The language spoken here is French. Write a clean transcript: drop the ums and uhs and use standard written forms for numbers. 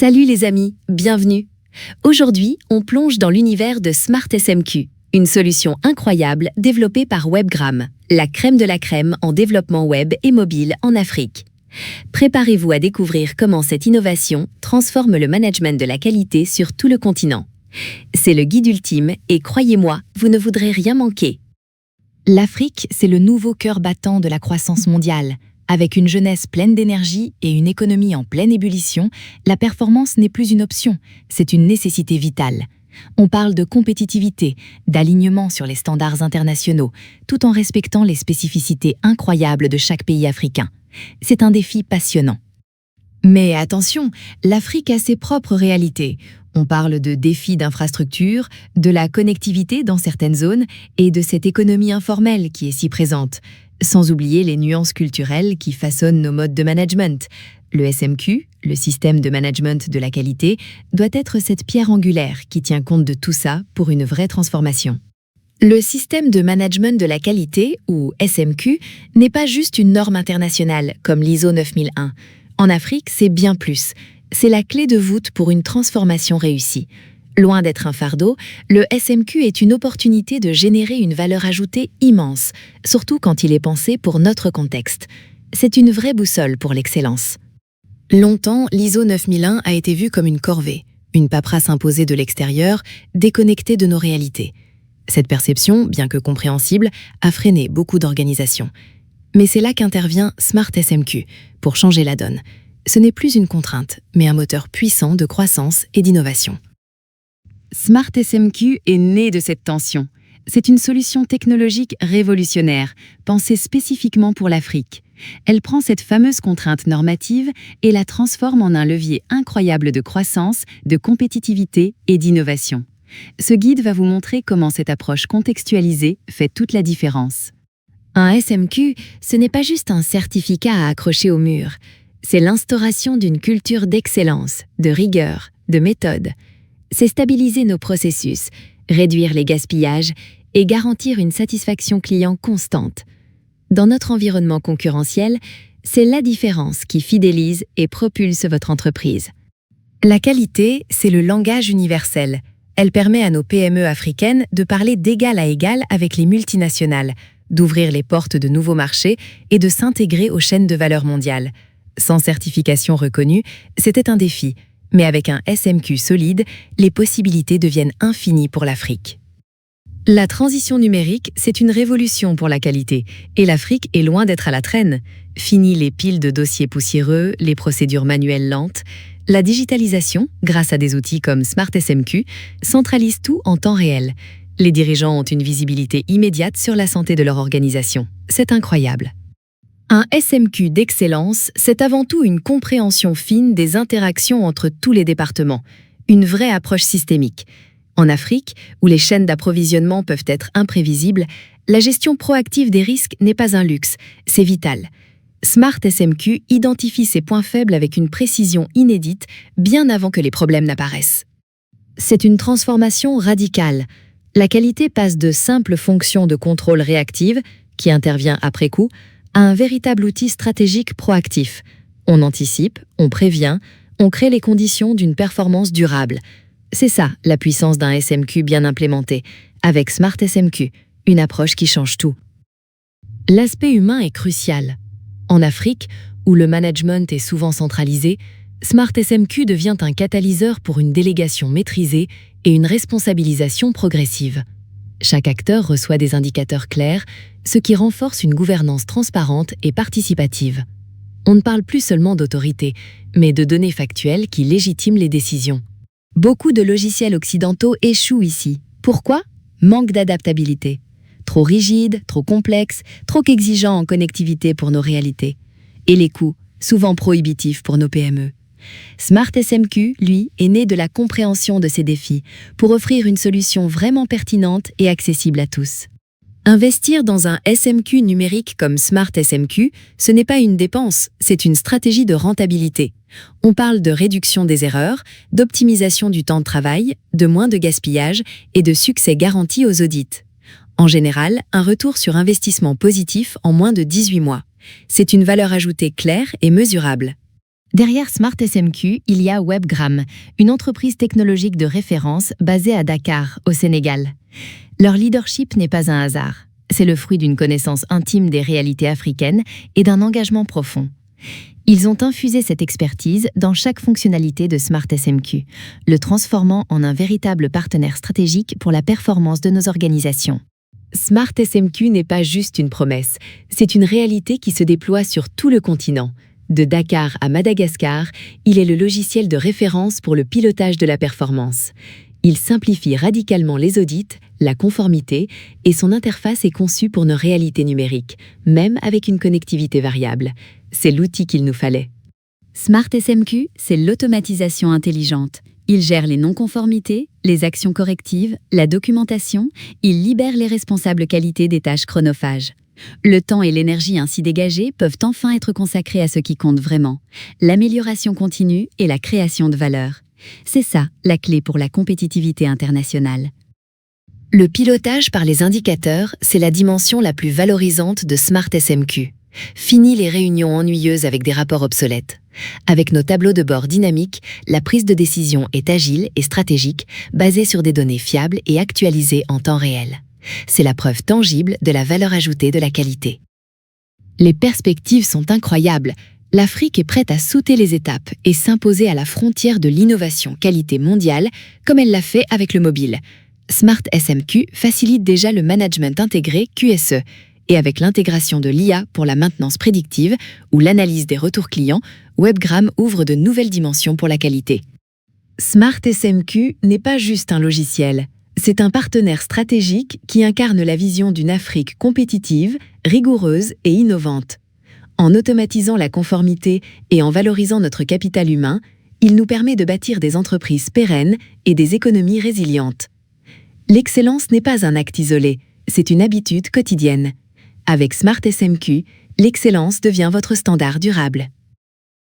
Salut les amis, bienvenue. Aujourd'hui, on plonge dans l'univers de SmartSMQ, une solution incroyable développée par Webgram, la crème de la crème en développement web et mobile en Afrique. Préparez-vous à découvrir comment cette innovation transforme le management de la qualité sur tout le continent. C'est le guide ultime et croyez-moi, vous ne voudrez rien manquer. L'Afrique, c'est le nouveau cœur battant de la croissance mondiale. Avec une jeunesse pleine d'énergie et une économie en pleine ébullition, la performance n'est plus une option, c'est une nécessité vitale. On parle de compétitivité, d'alignement sur les standards internationaux, tout en respectant les spécificités incroyables de chaque pays africain. C'est un défi passionnant. Mais attention, l'Afrique a ses propres réalités. On parle de défis d'infrastructure, de la connectivité dans certaines zones et de cette économie informelle qui est si présente. Sans oublier les nuances culturelles qui façonnent nos modes de management. Le SMQ, le système de management de la qualité, doit être cette pierre angulaire qui tient compte de tout ça pour une vraie transformation. Le système de management de la qualité, ou SMQ, n'est pas juste une norme internationale comme l'ISO 9001. En Afrique, c'est bien plus. C'est la clé de voûte pour une transformation réussie. Loin d'être un fardeau, le SMQ est une opportunité de générer une valeur ajoutée immense, surtout quand il est pensé pour notre contexte. C'est une vraie boussole pour l'excellence. Longtemps, l'ISO 9001 a été vue comme une corvée, une paperasse imposée de l'extérieur, déconnectée de nos réalités. Cette perception, bien que compréhensible, a freiné beaucoup d'organisations. Mais c'est là qu'intervient SmartSMQ, pour changer la donne. Ce n'est plus une contrainte, mais un moteur puissant de croissance et d'innovation. SmartSMQ est né de cette tension. C'est une solution technologique révolutionnaire, pensée spécifiquement pour l'Afrique. Elle prend cette fameuse contrainte normative et la transforme en un levier incroyable de croissance, de compétitivité et d'innovation. Ce guide va vous montrer comment cette approche contextualisée fait toute la différence. Un SMQ, ce n'est pas juste un certificat à accrocher au mur. C'est l'instauration d'une culture d'excellence, de rigueur, de méthode. C'est stabiliser nos processus, réduire les gaspillages et garantir une satisfaction client constante. Dans notre environnement concurrentiel, c'est la différence qui fidélise et propulse votre entreprise. La qualité, c'est le langage universel. Elle permet à nos PME africaines de parler d'égal à égal avec les multinationales, d'ouvrir les portes de nouveaux marchés et de s'intégrer aux chaînes de valeur mondiales. Sans certification reconnue, c'était un défi. Mais avec un SMQ solide, les possibilités deviennent infinies pour l'Afrique. La transition numérique, c'est une révolution pour la qualité, et l'Afrique est loin d'être à la traîne. Fini les piles de dossiers poussiéreux, les procédures manuelles lentes. La digitalisation, grâce à des outils comme SmartSMQ, centralise tout en temps réel. Les dirigeants ont une visibilité immédiate sur la santé de leur organisation. C'est incroyable. Un SMQ d'excellence, c'est avant tout une compréhension fine des interactions entre tous les départements, une vraie approche systémique. En Afrique, où les chaînes d'approvisionnement peuvent être imprévisibles, la gestion proactive des risques n'est pas un luxe, c'est vital. SmartSMQ identifie ses points faibles avec une précision inédite, bien avant que les problèmes n'apparaissent. C'est une transformation radicale. La qualité passe de simples fonctions de contrôle réactive, qui intervient après coup, à un véritable outil stratégique proactif. On anticipe, on prévient, on crée les conditions d'une performance durable. C'est ça, la puissance d'un SMQ bien implémenté, avec SmartSMQ, une approche qui change tout. L'aspect humain est crucial. En Afrique, où le management est souvent centralisé, SmartSMQ devient un catalyseur pour une délégation maîtrisée et une responsabilisation progressive. Chaque acteur reçoit des indicateurs clairs, ce qui renforce une gouvernance transparente et participative. On ne parle plus seulement d'autorité, mais de données factuelles qui légitiment les décisions. Beaucoup de logiciels occidentaux échouent ici. Pourquoi ? Manque d'adaptabilité. Trop rigide, trop complexe, trop exigeant en connectivité pour nos réalités. Et les coûts, souvent prohibitifs pour nos PME. SmartSMQ, lui, est né de la compréhension de ces défis pour offrir une solution vraiment pertinente et accessible à tous. Investir dans un SMQ numérique comme SmartSMQ, ce n'est pas une dépense, c'est une stratégie de rentabilité. On parle de réduction des erreurs, d'optimisation du temps de travail, de moins de gaspillage et de succès garanti aux audits. En général, un retour sur investissement positif en moins de 18 mois. C'est une valeur ajoutée claire et mesurable. Derrière Smart SMQ, il y a Webgram, une entreprise technologique de référence basée à Dakar, au Sénégal. Leur leadership n'est pas un hasard. C'est le fruit d'une connaissance intime des réalités africaines et d'un engagement profond. Ils ont infusé cette expertise dans chaque fonctionnalité de Smart SMQ, le transformant en un véritable partenaire stratégique pour la performance de nos organisations. Smart SMQ n'est pas juste une promesse, c'est une réalité qui se déploie sur tout le continent. De Dakar à Madagascar, il est le logiciel de référence pour le pilotage de la performance. Il simplifie radicalement les audits, la conformité, et son interface est conçue pour nos réalités numériques, même avec une connectivité variable. C'est l'outil qu'il nous fallait. Smart SMQ, c'est l'automatisation intelligente. Il gère les non-conformités, les actions correctives, la documentation, il libère les responsables qualité des tâches chronophages. Le temps et l'énergie ainsi dégagés peuvent enfin être consacrés à ce qui compte vraiment, l'amélioration continue et la création de valeur. C'est ça, la clé pour la compétitivité internationale. Le pilotage par les indicateurs, c'est la dimension la plus valorisante de Smart SMQ. Fini les réunions ennuyeuses avec des rapports obsolètes. Avec nos tableaux de bord dynamiques, la prise de décision est agile et stratégique, basée sur des données fiables et actualisées en temps réel. C'est la preuve tangible de la valeur ajoutée de la qualité. Les perspectives sont incroyables. L'Afrique est prête à sauter les étapes et s'imposer à la frontière de l'innovation qualité mondiale, comme elle l'a fait avec le mobile. Smart SMQ facilite déjà le management intégré QSE, et avec l'intégration de l'IA pour la maintenance prédictive ou l'analyse des retours clients, Webgram ouvre de nouvelles dimensions pour la qualité. Smart SMQ n'est pas juste un logiciel. C'est un partenaire stratégique qui incarne la vision d'une Afrique compétitive, rigoureuse et innovante. En automatisant la conformité et en valorisant notre capital humain, il nous permet de bâtir des entreprises pérennes et des économies résilientes. L'excellence n'est pas un acte isolé, c'est une habitude quotidienne. Avec Smart SMQ, l'excellence devient votre standard durable.